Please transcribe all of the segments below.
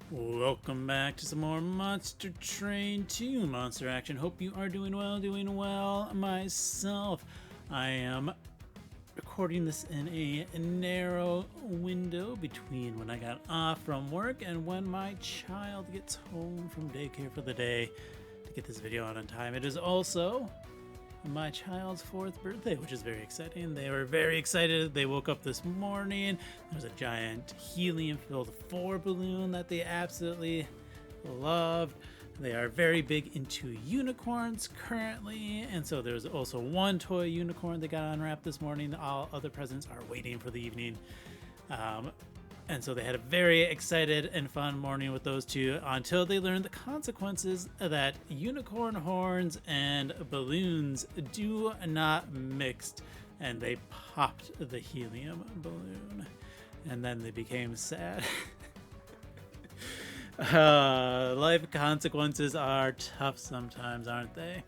Welcome back to some more Monster Train 2 Monster Action. Hope you are doing well myself. I am recording this in a narrow window between when I got off from work and when my child gets home from daycare for the day to get this video out on time. It is also my child's 4th birthday, which is very exciting. They were very excited. They woke up this morning. There's a giant helium-filled 4 balloon that they absolutely loved. They are very big into unicorns currently, and so there's also one toy unicorn that got unwrapped this morning. All other presents are waiting for the evening. And so they had a very excited and fun morning with those two until they learned the consequences that unicorn horns and balloons do not mix, and they popped the helium balloon. And then they became sad. Life consequences are tough sometimes, aren't they?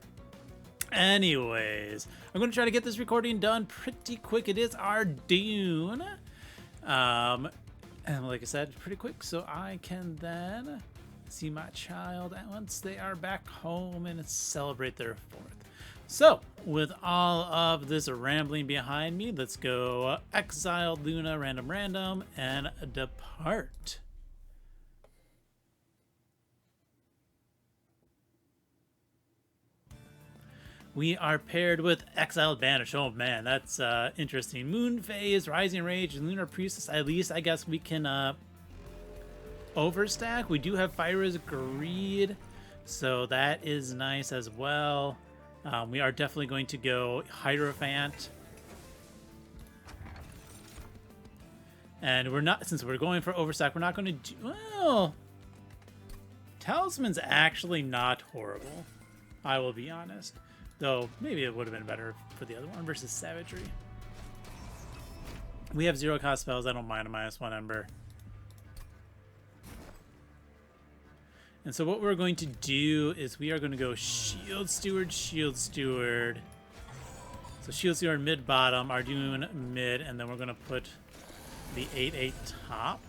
Anyways, I'm going to try to get this recording done pretty quick. It is our Dune. And like I said, pretty quick, so I can then see my child once they are back home and celebrate their 4th. So, with all of this rambling behind me, let's go exile Luna random and depart. We are paired with exiled Banished. Oh man, that's interesting. Moon Phase, Rising Rage, and Lunar Priestess. At least I guess we can overstack. We do have Fyra's Greed, so that is nice as well. We are definitely going to go Hierophant. And we're not, since we're going for overstack, we're not going to do, well, Talisman's actually not horrible, I will be honest. Though, maybe it would have been better for the other one versus Savagery. We have 0 cost spells. I don't mind a -1 Ember. And so what we're going to do is we are going to go Shield Steward, Shield Steward. So Shield Steward mid-bottom, our Dune mid, and then we're going to put the 8/8 top.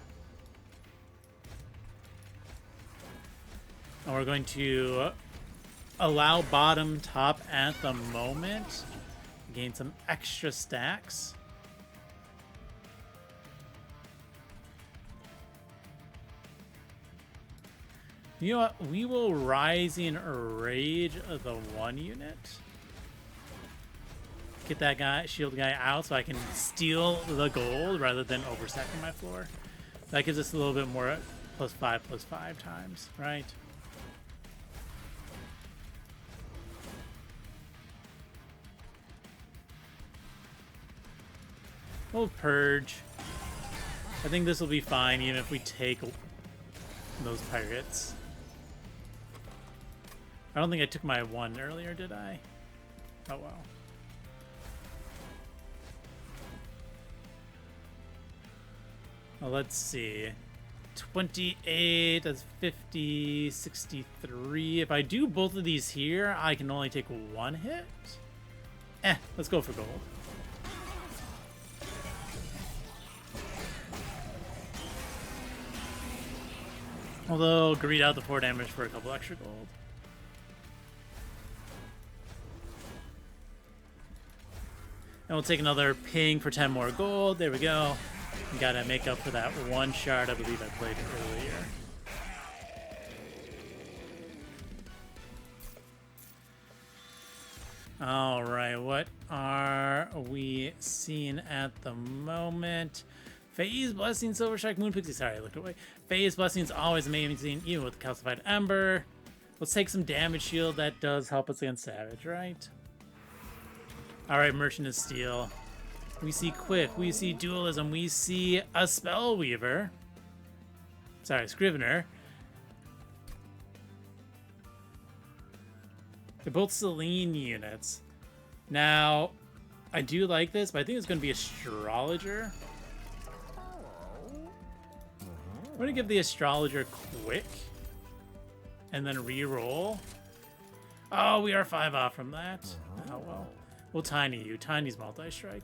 And we're going to allow bottom top at the moment, gain some extra stacks. You know what, we will Rising Rage the 1 unit, get that guy, shield guy out so I can steal the gold rather than overstacking my floor. That gives us a little bit more +5/+5 times, right? We'll purge. I think this will be fine even if we take those pirates. I don't think I took my 1 earlier, did I? Oh well. Well, let's see. 28, that's 50, 63. If I do both of these here, I can only take 1 hit. Let's go for gold. Although, greed out the 4 damage for a couple extra gold. And we'll take another ping for 10 more gold. There we go. We gotta make up for that 1 shard I believe I played earlier. Alright, what are we seeing at the moment? Phase Blessing, Silver Strike, Moon Pixie. Sorry, I looked away. Phase Blessing is always amazing, even with the Calcified Ember. Let's take some damage shield. That does help us against Savage, right? Alright, Merchant of Steel. We see Quick. We see Dualism. We see a Spellweaver. Sorry, Scrivener. They're both Selene units. Now, I do like this, but I think it's going to be Astrologer. I'm going to give the Astrologer Quick and then re-roll. Oh, we are 5 off from that. Oh, well. We'll Tiny you. Tiny's multi-strike.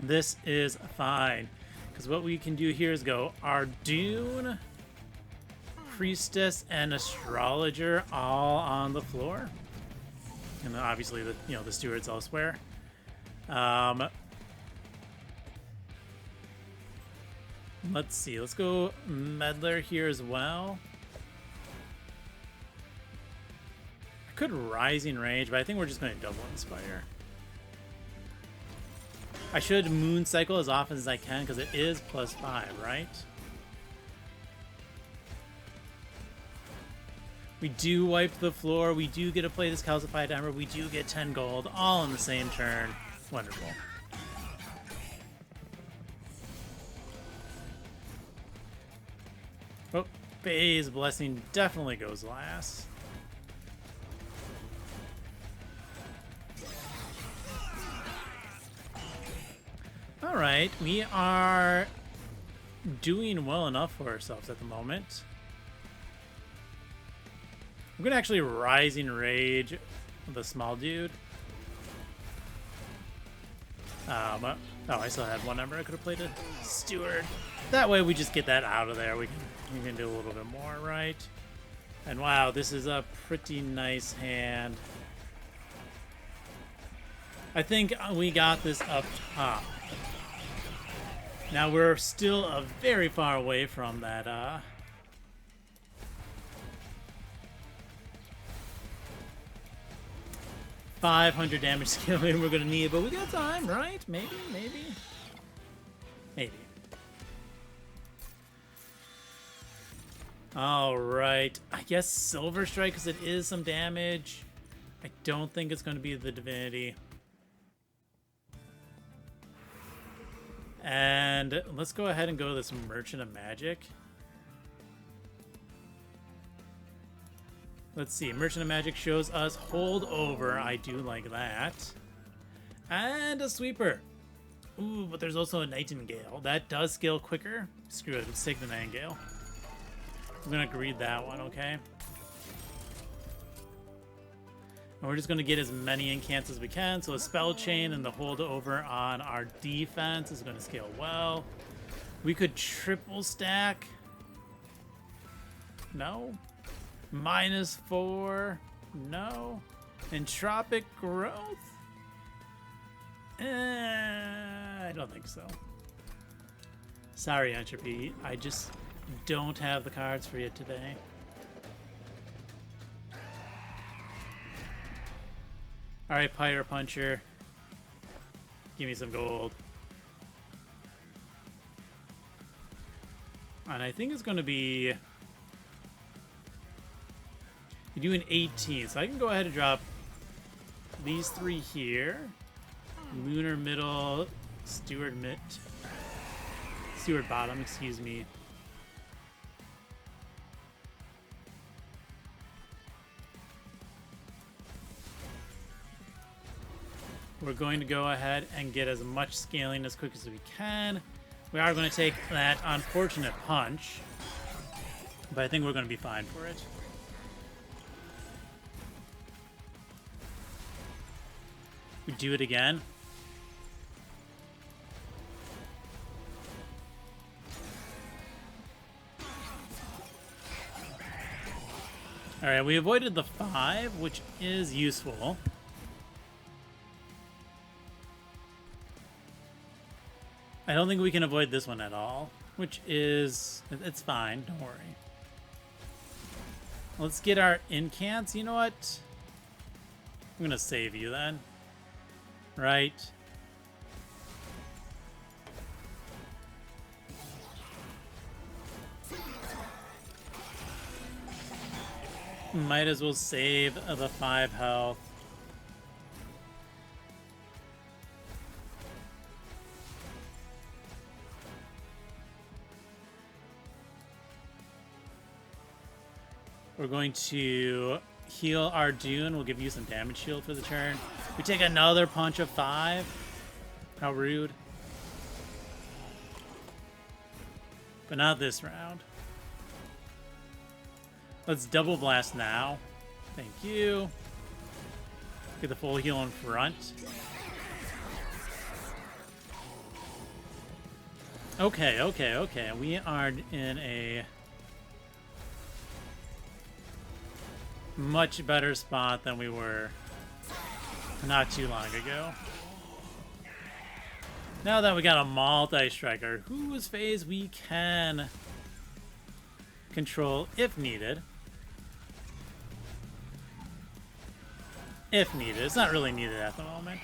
This is fine. Because what we can do here is go Ardoon, Priestess, and Astrologer all on the floor. And then obviously the stewards elsewhere. Let's see. Let's go Meddler here as well. I could Rising Rage, but I think we're just going to double Inspire. I should Moon Cycle as often as I can because it is +5, right? We do wipe the floor. We do get to play this Calcified Ember. We do get 10 gold all in the same turn. Wonderful. Oh, Faye's Blessing definitely goes last. Alright, we are doing well enough for ourselves at the moment. I'm gonna actually Rising Rage the small dude. Oh, I still had one number. I could have played a Steward. That way we just get that out of there. We can do a little bit more, right? And wow, this is a pretty nice hand. I think we got this up top. Now we're still very far away from that 500 damage skill we're gonna need, but we got time, right? Maybe. All right, I guess Silver Strike because it is some damage. I don't think it's going to be the Divinity. And let's go ahead and go to this Merchant of Magic. Let's see, Merchant of Magic shows us Hold Over. I do like that. And a Sweeper. Ooh, but there's also a Nightingale. That does scale quicker. Screw it, let's take the Nightingale. I'm gonna greed that one, okay? And we're just gonna get as many incants as we can. So a Spell Chain and the Hold Over on our defense is gonna scale well. We could triple stack. No. -4. No. Entropic Growth? I don't think so. Sorry, Entropy. I just don't have the cards for you today. Alright, Pyre Puncher. Give me some gold. And I think it's going to be... You do an 18, so I can go ahead and drop these 3 here. Lunar Middle, Steward Bottom, excuse me. We're going to go ahead and get as much scaling as quick as we can. We are going to take that unfortunate punch, but I think we're going to be fine for it. We do it again. Alright, we avoided the 5, which is useful. I don't think we can avoid this one at all, which is... It's fine, don't worry. Let's get our incants. You know what? I'm gonna save you then. Right. Might as well save the 5 health. We're going to heal our Dune. We'll give you some damage shield for the turn. We take another punch of 5. How rude. But not this round. Let's double blast now. Thank you. Get the full heal in front. Okay, okay, okay. We are in a much better spot than we were not too long ago. Now that we got a multi-striker, whose phase we can control if needed. If needed. It's not really needed at the moment.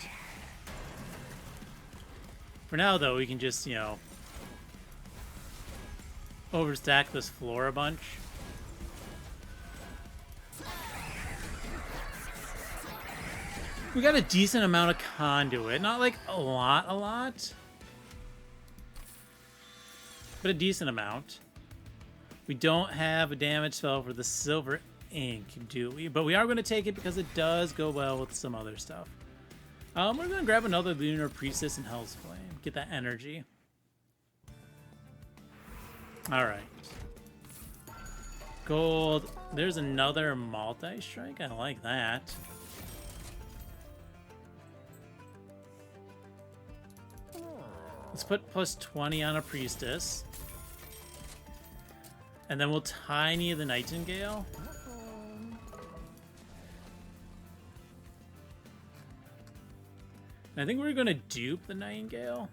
For now, though, we can just, you know, overstack this floor a bunch. We got a decent amount of conduit. Not like a lot. But a decent amount. We don't have a damage spell for the silver ink, do we? But we are going to take it because it does go well with some other stuff. We're going to grab another Lunar Priestess and Hell's Flame. Get that energy. Alright. Gold. There's another multi-strike. I like that. Let's put plus 20 on a Priestess. And then we'll tiny the Nightingale. And I think we're going to dupe the Nightingale.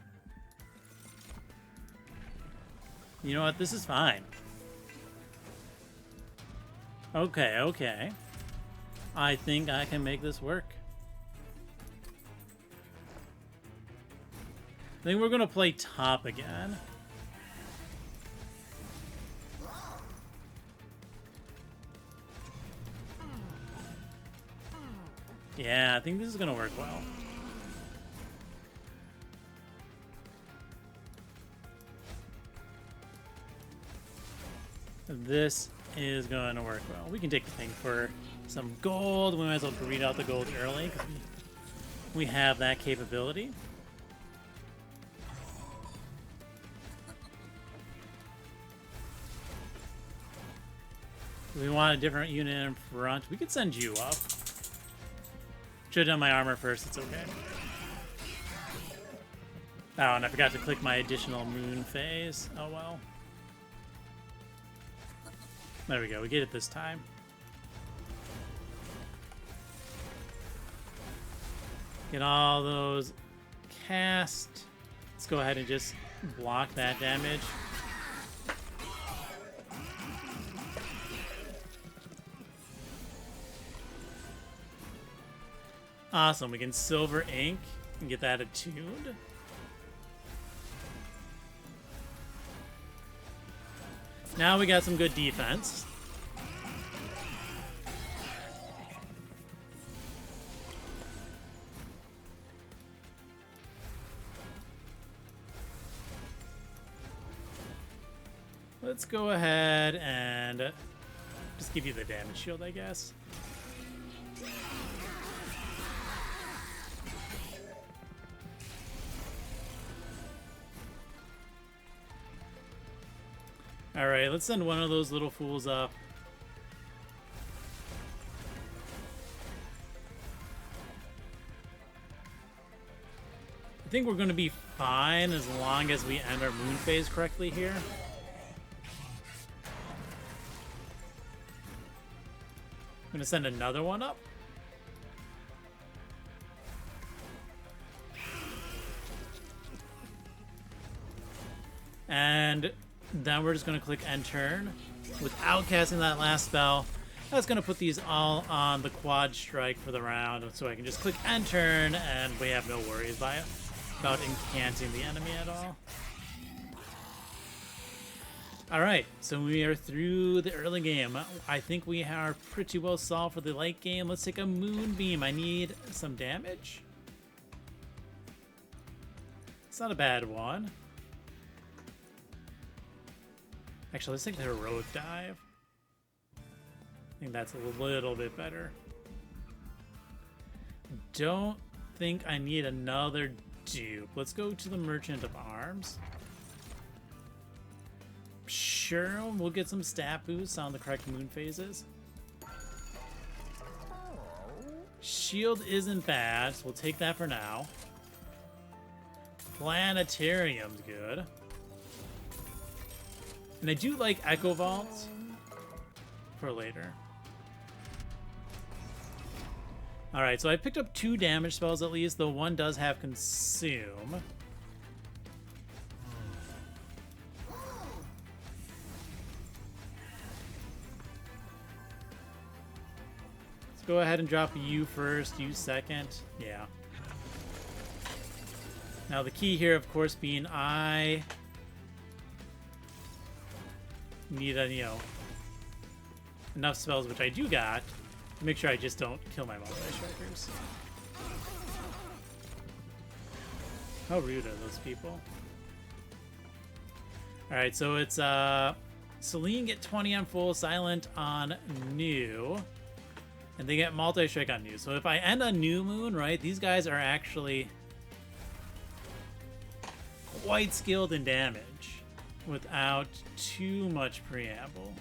You know what? This is fine. Okay, okay. I think I can make this work. I think we're going to play top again. Yeah, I think this is going to work well. This is going to work well. We can take the thing for some gold. We might as well greed out the gold early because we have that capability. We want a different unit in front. We could send you up. Should have done my armor first. It's okay. Oh, and I forgot to click my additional moon phase. Oh well. There we go. We get it this time. Get all those cast. Let's go ahead and just block that damage. Awesome. We can silver ink and get that attuned. Now we got some good defense. Let's go ahead and just give you the damage shield, I guess. Alright, let's send one of those little fools up. I think we're going to be fine as long as we end our moon phase correctly here. I'm going to send another one up. And then we're just going to click end turn without casting that last spell. That's going to put these all on the quad strike for the round, so I can just click end turn and we have no worries about incanting the enemy at all. Alright, so we are through the early game. I think we are pretty well solved for the late game. Let's take a moonbeam. I need some damage. It's not a bad one. Actually, let's take the heroic dive. I think that's a little bit better. Don't think I need another dupe. Let's go to the Merchant of Arms. Sure, we'll get some stat boosts on the correct moon phases. Shield isn't bad, so we'll take that for now. Planetarium's good. And I do like Echo Vault for later. Alright, so I picked up 2 damage spells at least, though one does have Consume. Let's go ahead and drop you first, you second. Yeah. Now the key here, of course, being I need a, enough spells, which I do got, to make sure I just don't kill my multi-strikers. How rude are those people? Alright, so it's Celine get 20 on full, Silent on new, and they get multi-strike on new. So if I end on New Moon, right, these guys are actually quite skilled in damage without too much preamble.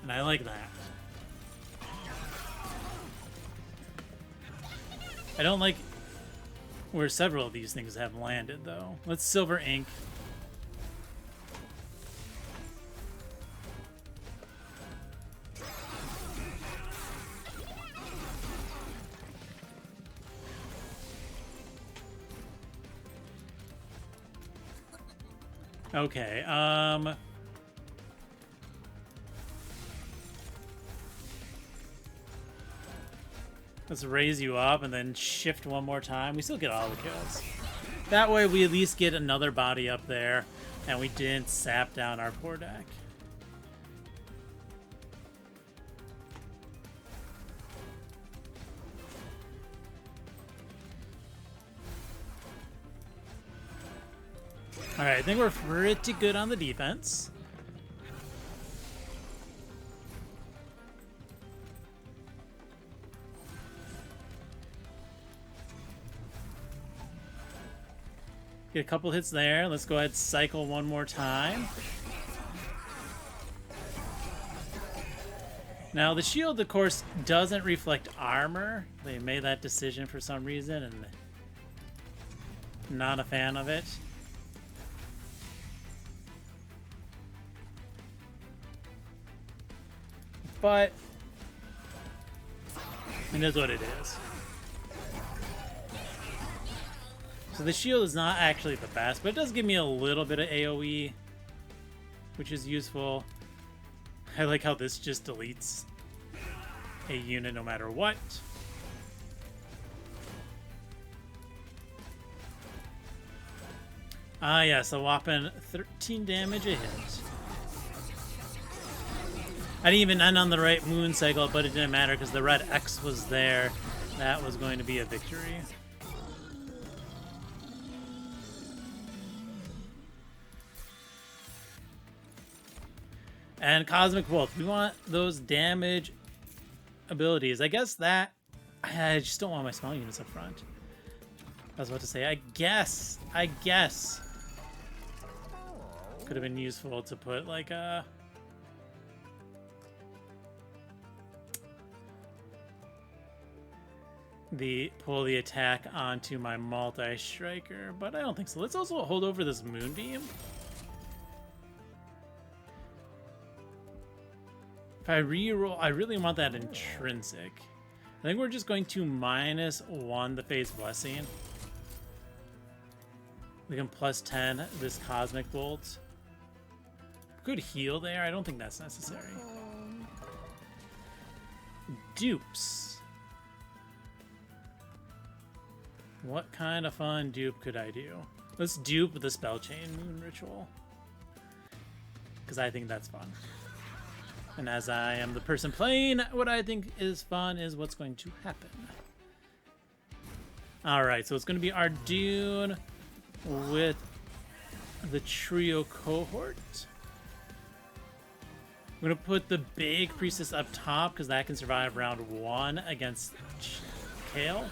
And I like that. I don't like where several of these things have landed, though. Let's Silver Ink. Okay, let's raise you up and then shift one more time. We still get all the kills. That way we at least get another body up there and we didn't sap down our poor deck. Alright, I think we're pretty good on the defense. Get a couple hits there. Let's go ahead and cycle one more time. Now, the shield, of course, doesn't reflect armor. They made that decision for some reason, and not a fan of it. But it is what it is. So the shield is not actually the best, but it does give me a little bit of AoE, which is useful. I like how this just deletes a unit no matter what. Ah, yes, a whopping 13 damage a hit. I didn't even end on the right moon cycle, but it didn't matter because the red X was there. That was going to be a victory. And Cosmic Wolf. We want those damage abilities. I guess that... I just don't want my small units up front. I was about to say, I guess... Could have been useful to put like a... pull the attack onto my multi-striker, but I don't think so. Let's also hold over this Moonbeam. If I reroll, I really want that intrinsic. I think we're just going to -1 the Phase Blessing. We can +10 this Cosmic Bolt. Good heal there. I don't think that's necessary. Dupes. What kind of fun dupe could I do? Let's dupe the Spell Chain Moon Ritual, because I think that's fun. And as I am the person playing, what I think is fun is what's going to happen. Alright, so it's going to be our Dune with the Trio Cohort. I'm going to put the big Priestess up top, because that can survive round 1 against Kale.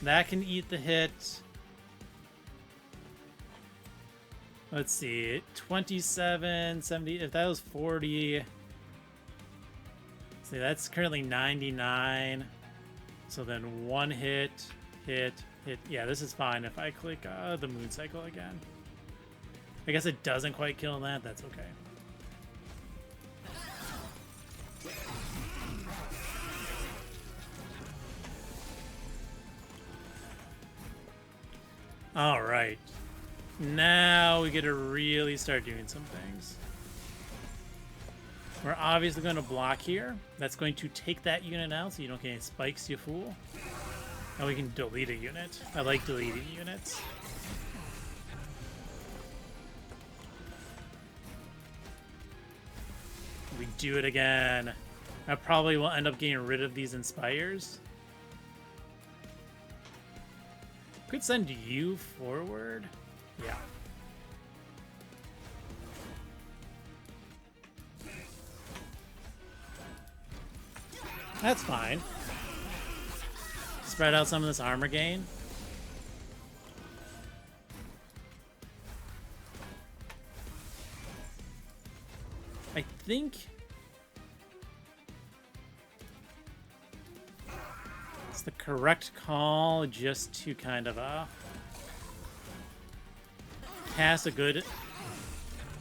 That can eat the hit. Let's see, 27, 70, if that was 40. See, that's currently 99. So then one hit, hit. Yeah, this is fine if I click the moon cycle again. I guess it doesn't quite kill that. That's okay. All right. Now we get to really start doing some things. We're obviously going to block here. That's going to take that unit out so you don't get any spikes, you fool. And we can delete a unit. I like deleting units. We do it again. I probably will end up getting rid of these Inspires. Could send you forward. Yeah. That's fine. Spread out some of this armor gain. I think it's the correct call just to kind of cast a good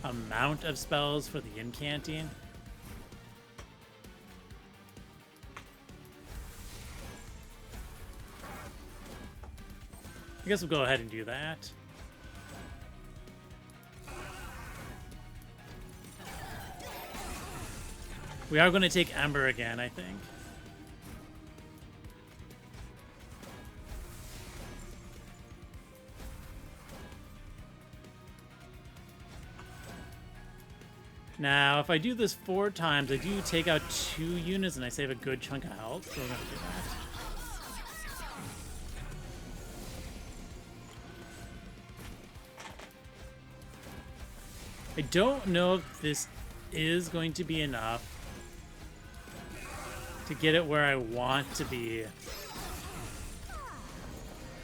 amount of spells for the incanting. I guess we'll go ahead and do that. We are going to take Ember again, I think. Now, if I do this 4 times, I do take out 2 units and I save a good chunk of health, so we're going to do that. I don't know if this is going to be enough to get it where I want to be.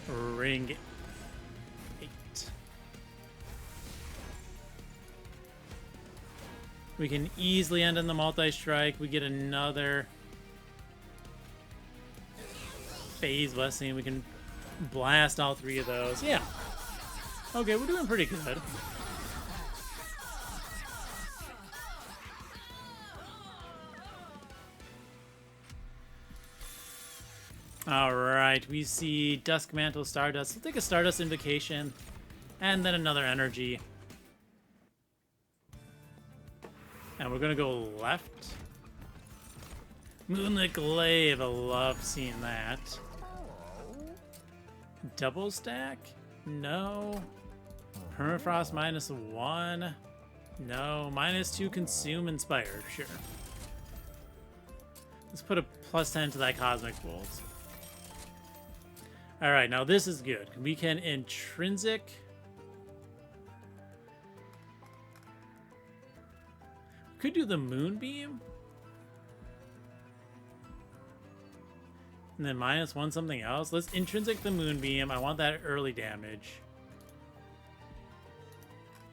Ring 8. We can easily end on the multi-strike. We get another phase blessing. We can blast all 3 of those. Yeah. Okay, we're doing pretty good. Alright, we see Dusk Mantle Stardust. We'll take a Stardust Invocation, and then another Energy. And we're gonna go left. Moonlit Glaive, I love seeing that. Double stack? No. Permafrost -1? No. -2 Consume Inspire, sure. Let's put a +10 to that Cosmic Bolt. Alright, now this is good. We can Intrinsic. Could do the Moonbeam. And then -1 something else. Let's Intrinsic the Moonbeam. I want that early damage.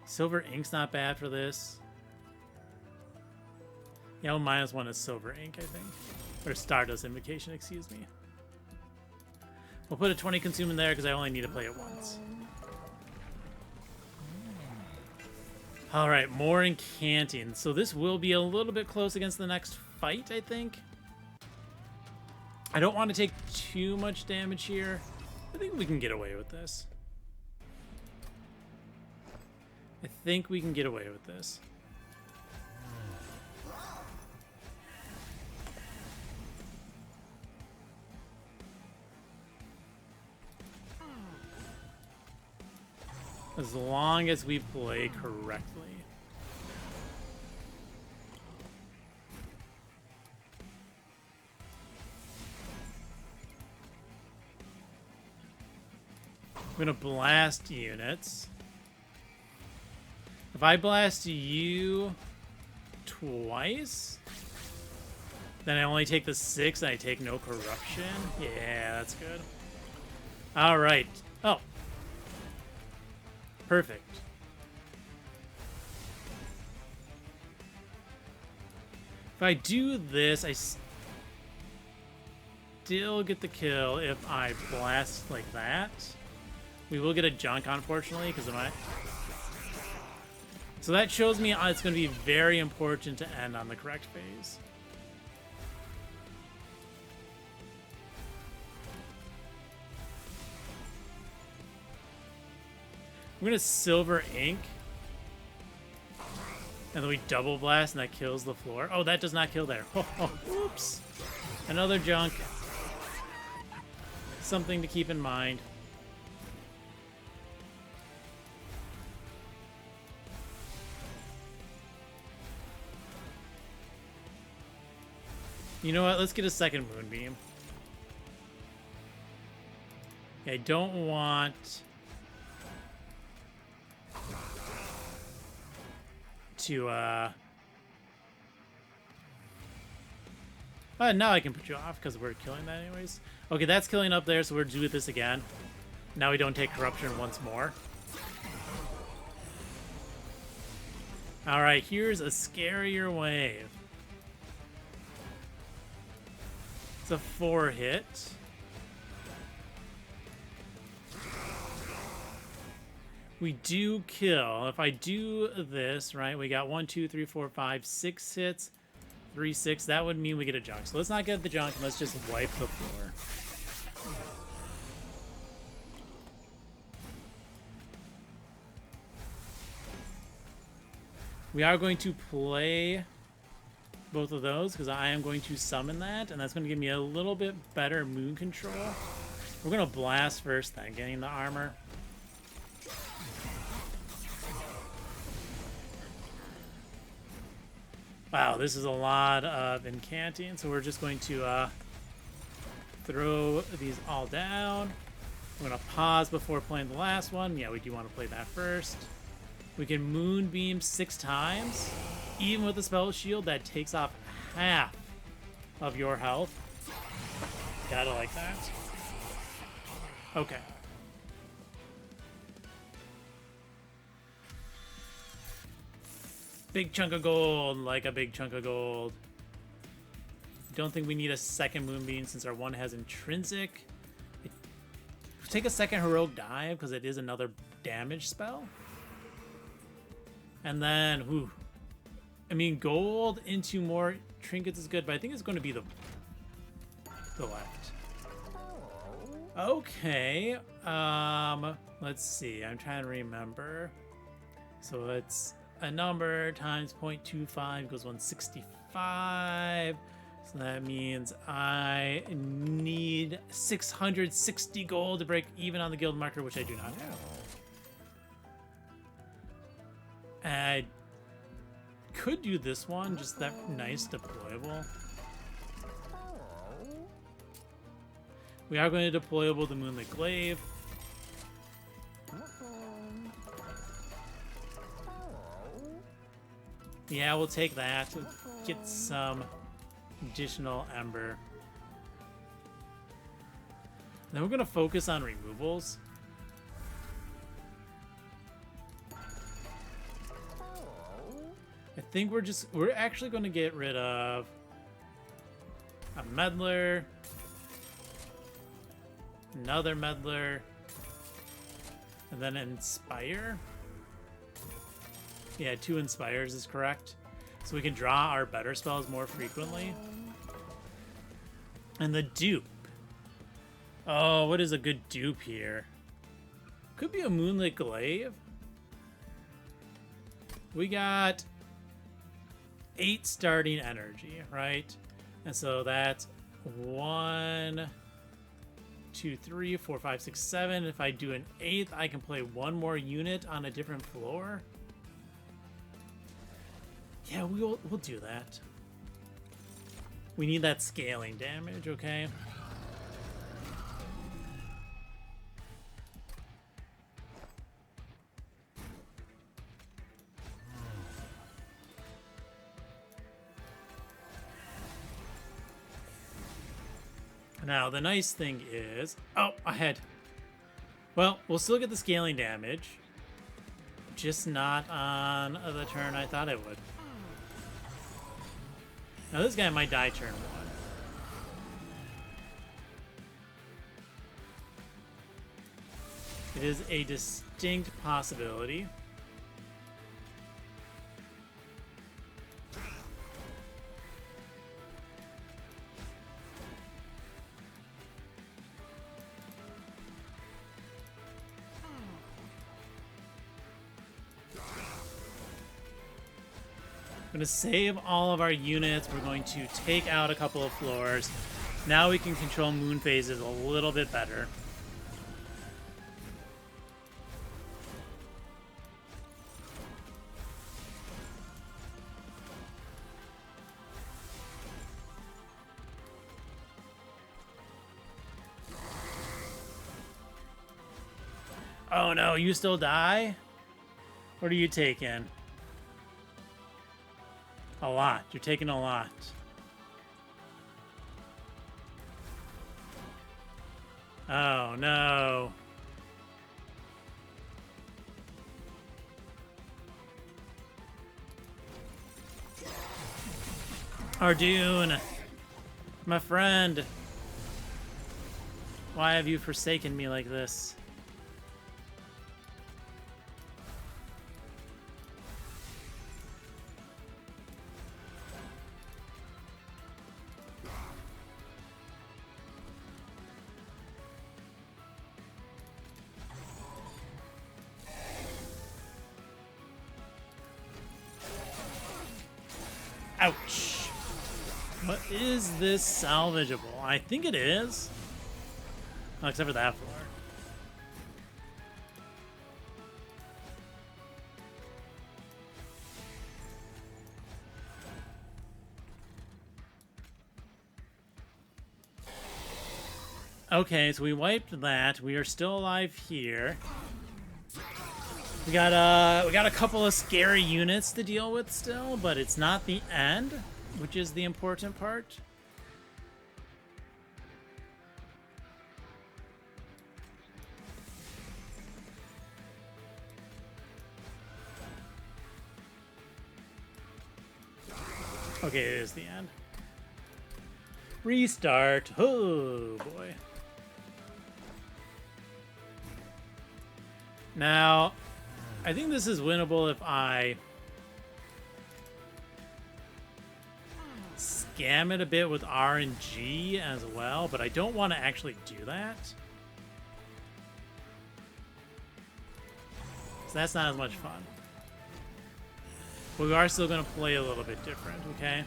Silver Ink's not bad for this. Yeah, well, -1 is Silver Ink, I think. Or Stardust Invocation, excuse me. We'll put a 20 Consume in there because I only need to play it once. Alright, more Incanting. So this will be a little bit close against the next fight, I think. I don't want to take too much damage here. I think we can get away with this. I think we can get away with this. As long as we play correctly. I'm gonna blast units. If I blast you twice, then I only take the 6 and I take no corruption. Yeah, that's good. All right. Oh. Perfect. If I do this, I still get the kill if I blast like that. We will get a junk, unfortunately, because of my... So that shows me it's going to be very important to end on the correct phase. We're going to silver ink. And then we double blast and that kills the floor. Oh, that does not kill there. Oh, oops. Another junk. Something to keep in mind. You know what? Let's get a second moonbeam. I don't want... to, now I can put you off because we're killing that anyways. Okay, that's killing up there, so we're due with this again. Now we don't take corruption once more. Alright, here's a scarier wave. It's a 4-hit. We do kill. If I do this, right, we got 1, 2, 3, 4, 5, 6 hits. 3, 6. That would mean we get a junk. So let's not get the junk and let's just wipe the floor. We are going to play both of those because I am going to summon that, and that's going to give me a little bit better moon control. We're going to blast first, then getting the armor. Wow, this is a lot of incanting, so we're just going to throw these all down. I'm going to pause before playing the last one. Yeah, we do want to play that first. We can moonbeam 6 times. Even with the spell shield, that takes off half of your health. Gotta like that. Okay. Big chunk of gold, like a big chunk of gold. Don't think we need a second moonbeam since our one has intrinsic. Take a second heroic dive because it is another damage spell. And then, whew. I mean, gold into more trinkets is good, but I think it's going to be the left. Okay. Let's see. I'm trying to remember. So it's a number times 0.25 equals 165. So that means I need 660 gold to break even on the guild marker, which I do not have. I could do this one, just that nice deployable. We are going to deployable the Moonlit Glaive. Yeah, we'll take that. Get some additional Ember. Then we're going to focus on removals. I think we're actually going to get rid of a Meddler, another Meddler, and then Inspire. Yeah, 2 Inspires is correct. So we can draw our better spells more frequently. And the dupe. Oh, what is a good dupe here? Could be a Moonlit Glaive. We got 8 starting energy, right? And so that's 1, 2, 3, 4, 5, 6, 7. If I do an 8th, I can play 1 more unit on a different floor. Yeah, we'll do that. We need that scaling damage, okay? Now, the nice thing is... Oh, ahead. Well, we'll still get the scaling damage. Just not on the turn I thought it would. Now this guy might die turn 1. It is a distinct possibility. I'm going to save all of our units. We're going to take out a couple of floors. Now we can control moon phases a little bit better. Oh no, you still die? What are you taking? A lot. You're taking a lot. Oh no. Arjun, my friend. Why have you forsaken me like this? Ouch. What is this salvageable? I think it is. Oh, except for that floor. Okay, so we wiped that. We are still alive here. We got a couple of scary units to deal with still, but it's not the end, which is the important part. Okay, it is the end. Restart. Oh boy. Now, I think this is winnable if I scam it a bit with RNG as well, but I don't want to actually do that. So that's not as much fun. But we are still going to play a little bit different, okay?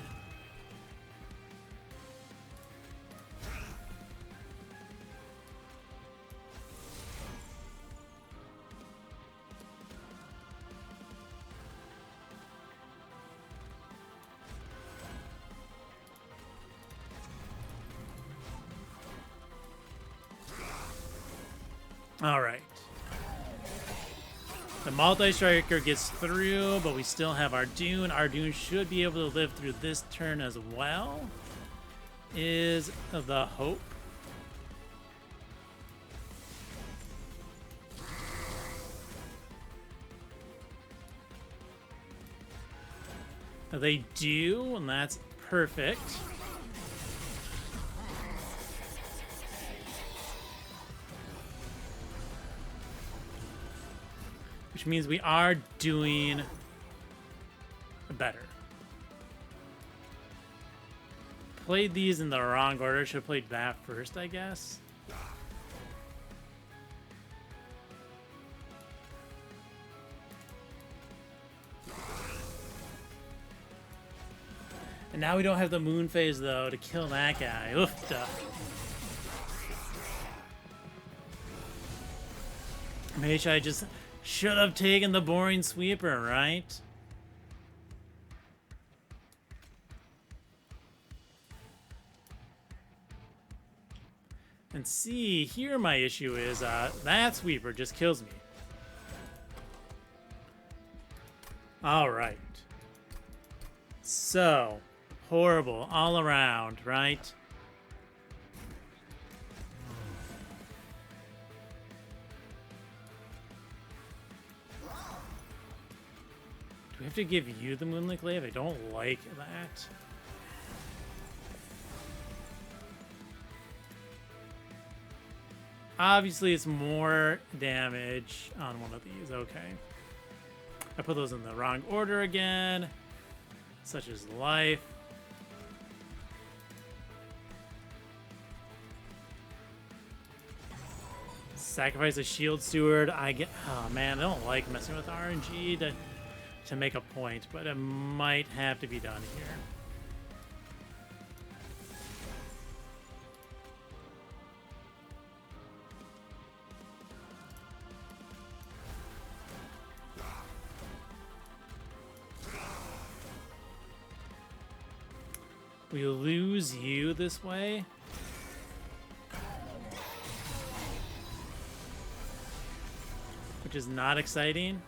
All right. The multi-striker gets through, but we still have our Dune. Our Dune should be able to live through this turn as well, is the hope. They do, and that's perfect. Which means we are doing better. Played these in the wrong order. Should have played that first, I guess. And now we don't have the moon phase, though, to kill that guy. Oofda. Maybe I just should have taken the boring sweeper, right? And see, here my issue is that sweeper just kills me. All right. So, horrible all around, right? Do we have to give you the Moonlit Glaive? I don't like that. Obviously, it's more damage on one of these. Okay. I put those in the wrong order again. Such as life. Sacrifice a shield steward. I get. Oh man, I don't like messing with RNG to make a point, but it might have to be done here. We lose you this way. Which is not exciting.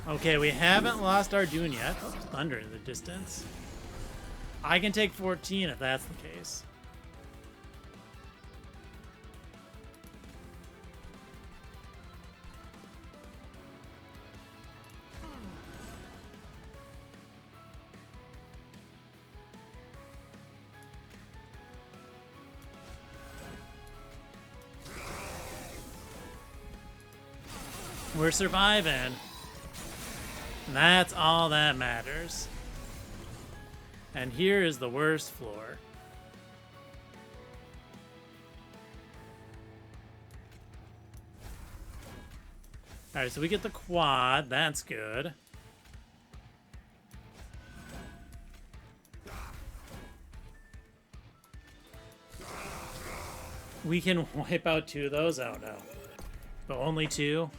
Okay, we haven't lost our Dune yet. Oh, there's thunder in the distance. I can take 14 if that's the case. We're surviving. And that's all that matters. And here is the worst floor. Alright, so we get the quad. That's good. We can wipe out 2 of those? Oh no. But only 2?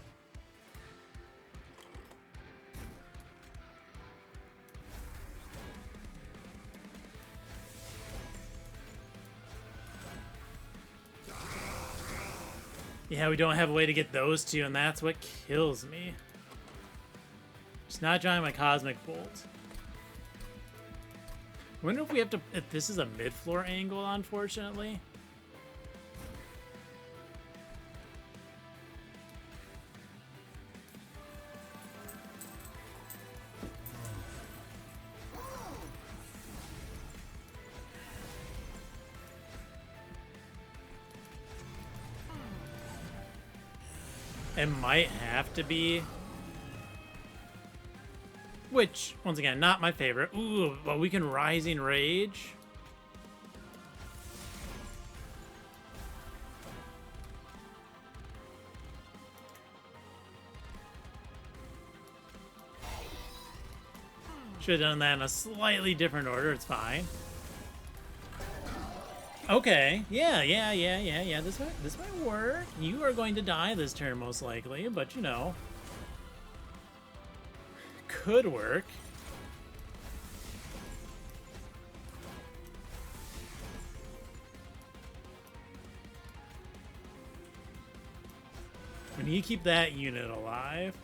Yeah, we don't have a way to get those 2, and that's what kills me. Just not drawing my Cosmic Bolt. I wonder if we have to... If this is a mid-floor angle, unfortunately. It might have to be. Which, once again, not my favorite. Ooh, but we can Rising Rage. Should have done that in a slightly different order. It's fine. Okay, yeah. This might work. You are going to die this turn most likely, but you know, could work. We need to keep that unit alive.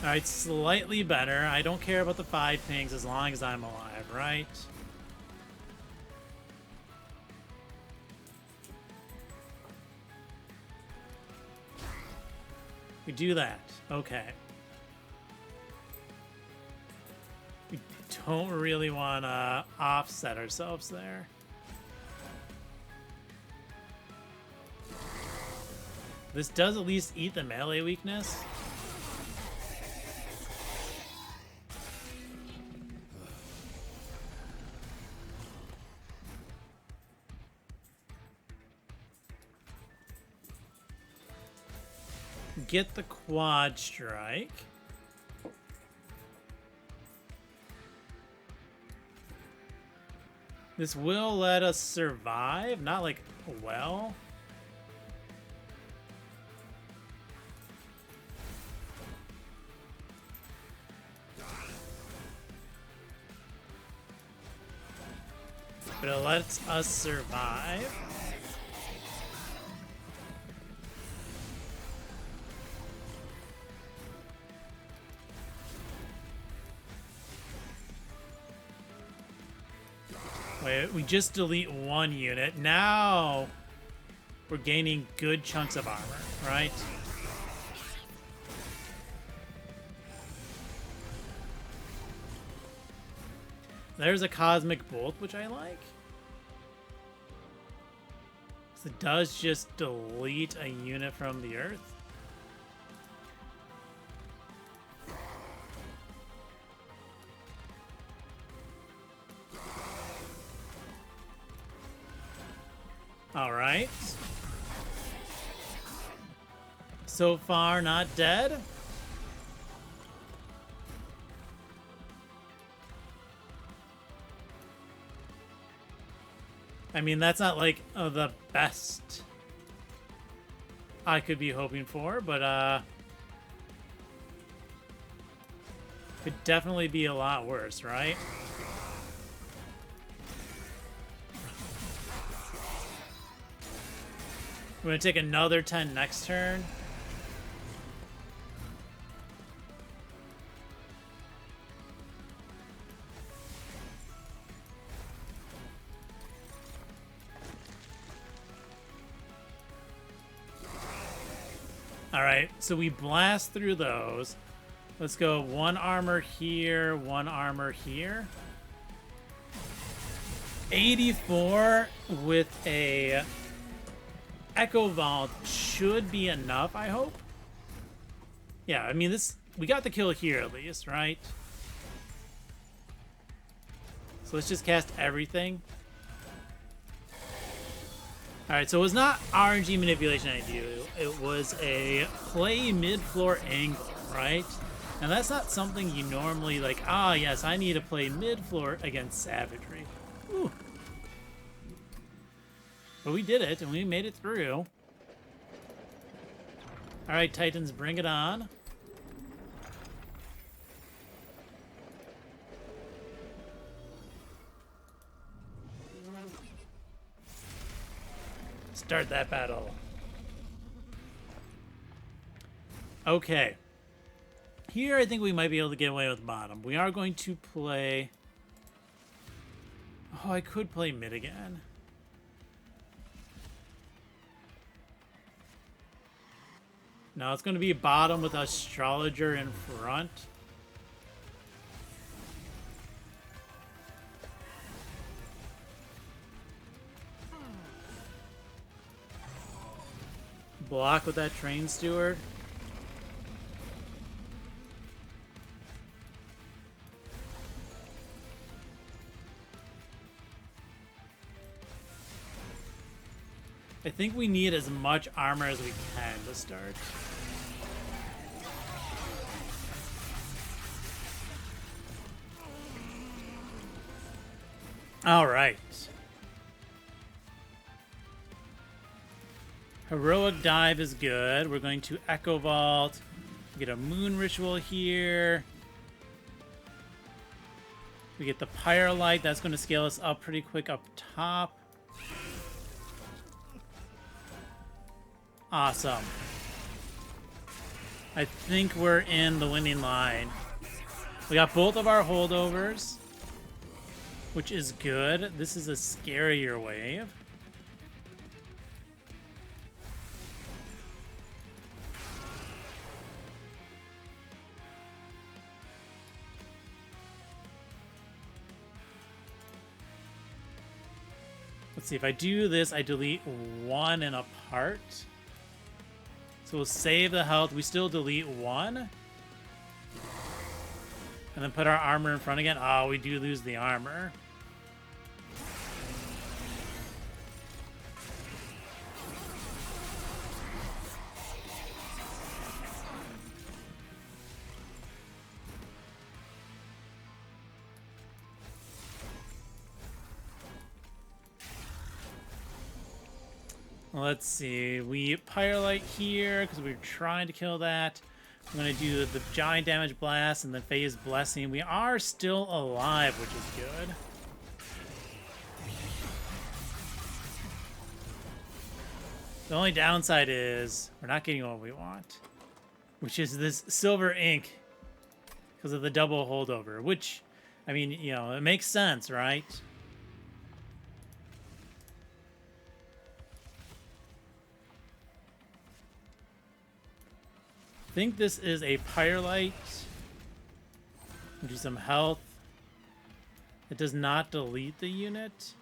Alright, slightly better. I don't care about the 5 pings as long as I'm alive, right? We do that. Okay. We don't really want to offset ourselves there. This does at least eat the melee weakness. Get the quad strike. This will let us survive, not like well. But it lets us survive. Wait, we just delete one unit. Now we're gaining good chunks of armor, right? There's a cosmic bolt, which I like. So it does just delete a unit from the earth. All right. So far, not dead. I mean, that's not like the best I could be hoping for, but could definitely be a lot worse, right? We're gonna take another 10 next turn. All right, so we blast through those. Let's go one armor here, one armor here. 84 with a Echo Vault should be enough, I hope. Yeah, I mean, we got the kill here at least, right? So let's just cast everything. Alright, so it was not RNG manipulation I do. It was a play mid-floor angle, right? And that's not something you normally like, ah, yes, I need to play mid-floor against savagery. Ooh. But we did it, and we made it through. Alright, Titans, bring it on. Start that battle. Okay. Here, I think we might be able to get away with bottom. We are going to play... Oh, I could play mid again. No, it's going to be bottom with Astrologer in front. Block with that Train Steward. I think we need as much armor as we can to start. All right. Heroic Dive is good. We're going to Echo Vault. Get a Moon Ritual here. We get the Pyre Light. That's going to scale us up pretty quick up top. Awesome. I think we're in the winning line. We got both of our holdovers, which is good. This is a scarier wave. Let's see, if I do this, I delete one and a part. So we'll save the health. We still delete one. And then put our armor in front again. Oh, we do lose the armor. Let's see, we Pyrelight here because we were trying to kill that. I'm going to do the Giant Damage Blast and then Phase Blessing. We are still alive, which is good. The only downside is we're not getting what we want, which is this Silver Ink because of the double holdover, which, I mean, you know, it makes sense, right? think this is a Pyrelite. Do some health. It does not delete the unit.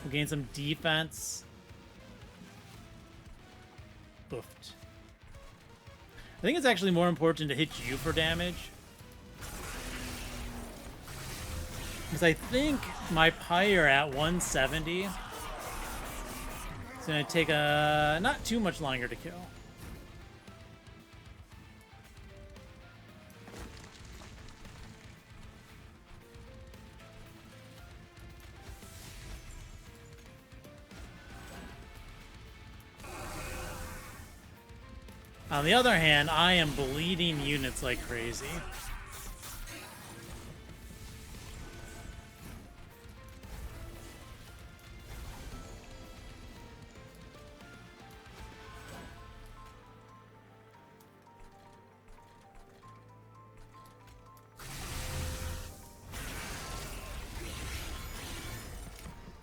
We'll gain some defense. Boofed. I think it's actually more important to hit you for damage. Because I think my Pyre at 170 is going to take not too much longer to kill. On the other hand, I am bleeding units like crazy.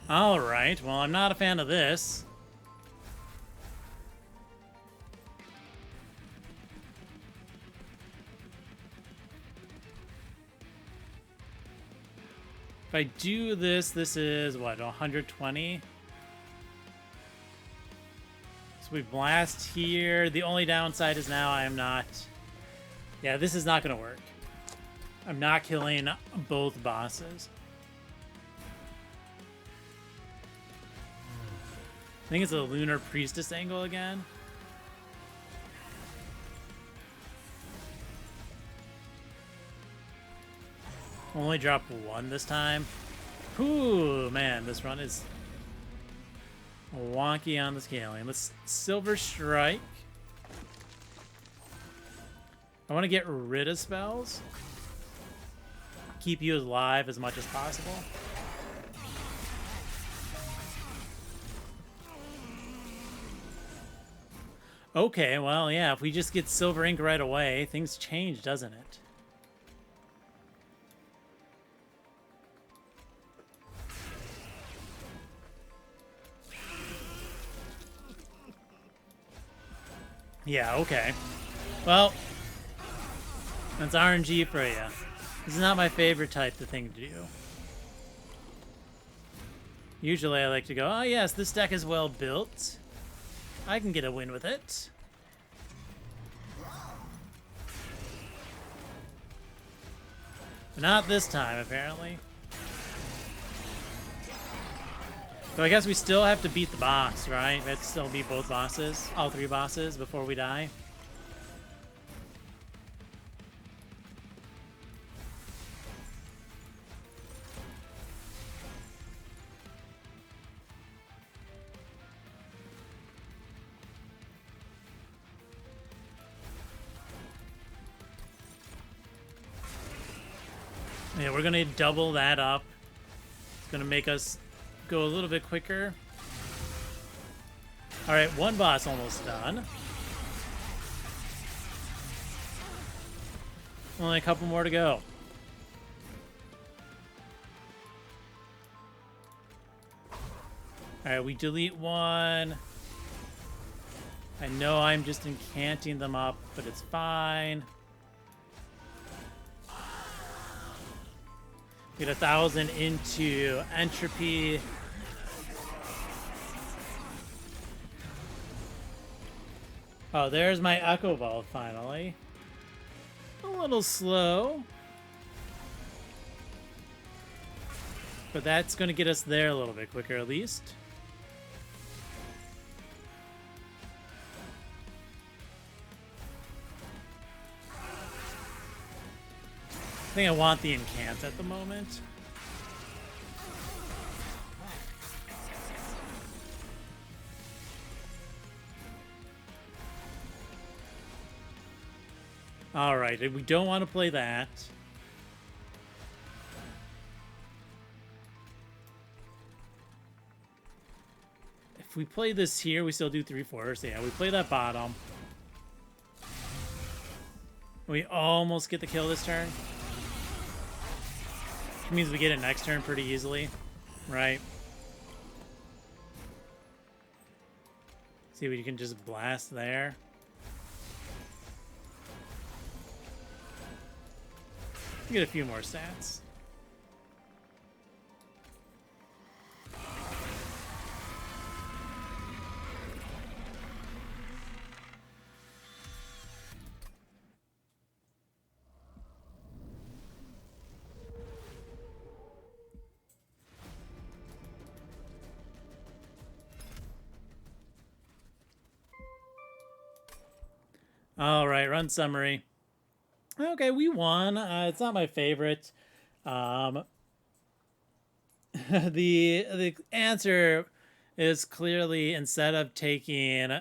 Alright, well, I'm not a fan of this. If I do this, this is, what, 120? So we blast here. The only downside is now I am not... Yeah, this is not going to work. I'm not killing both bosses. I think it's a Lunar Priestess angle again. Only dropped one this time. Ooh, man, this run is wonky on the scaling. Let's Silver Strike. I want to get rid of spells. Keep you alive as much as possible. Okay, well, yeah, if we just get Silver Ink right away, things change, doesn't it? Yeah, okay. Well, that's RNG for you. This is not my favorite type of thing to do. Usually I like to go, oh yes, this deck is well built. I can get a win with it. But not this time, apparently. So I guess we still have to beat the boss, right? We have to still beat both bosses, all three bosses, before we die. Yeah, we're gonna double that up. It's gonna make us go a little bit quicker. All right, one boss almost done. Only a couple more to go. All right, we delete one. I know I'm just incanting them up, but it's fine. Get 1,000 into entropy. Oh, there's my Echo Ball finally. A little slow. But that's going to get us there a little bit quicker at least. I think I want the incant at the moment. Alright, we don't want to play that. If we play this here, we still do 3/4. Yeah, we play that bottom. We almost get the kill this turn. Which means we get it next turn pretty easily, right? See, we can just blast there. Get a few more stats. All right, run summary. Okay, we won. It's not my favorite. Um, the answer is clearly, instead of taking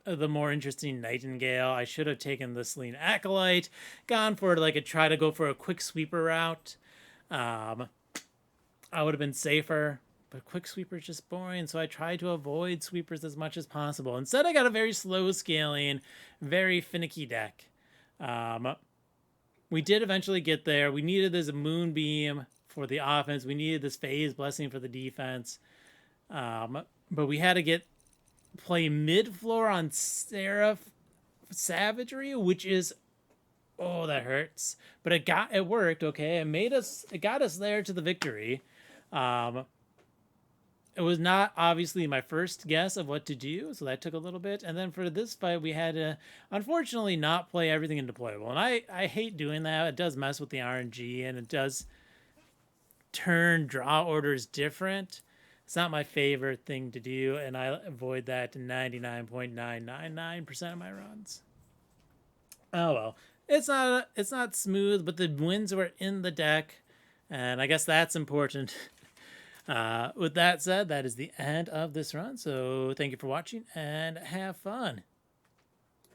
the more interesting Nightingale, I should have taken the Selene Acolyte, gone for like try to go for a quick sweeper route. I would have been safer, but quick sweeper is just boring, so I tried to avoid sweepers as much as possible. Instead, I got a very slow scaling, very finicky deck. We did eventually get there. We needed this Moonbeam for the offense. We needed this Phase Blessing for the defense. But we had to play mid floor on Seraph Savagery, which is, oh, that hurts. But it worked. Okay, it got us there to the victory. It was not obviously my first guess of what to do, so that took a little bit. And then for this fight, we had to, unfortunately, not play everything in deployable. And I hate doing that. It does mess with the RNG, and it does turn draw orders different. It's not my favorite thing to do, and I avoid that 99.999% of my runs. Oh well. It's not smooth, but the wins were in the deck, and I guess that's important. With that said, that is the end of this run. So thank you for watching and have fun.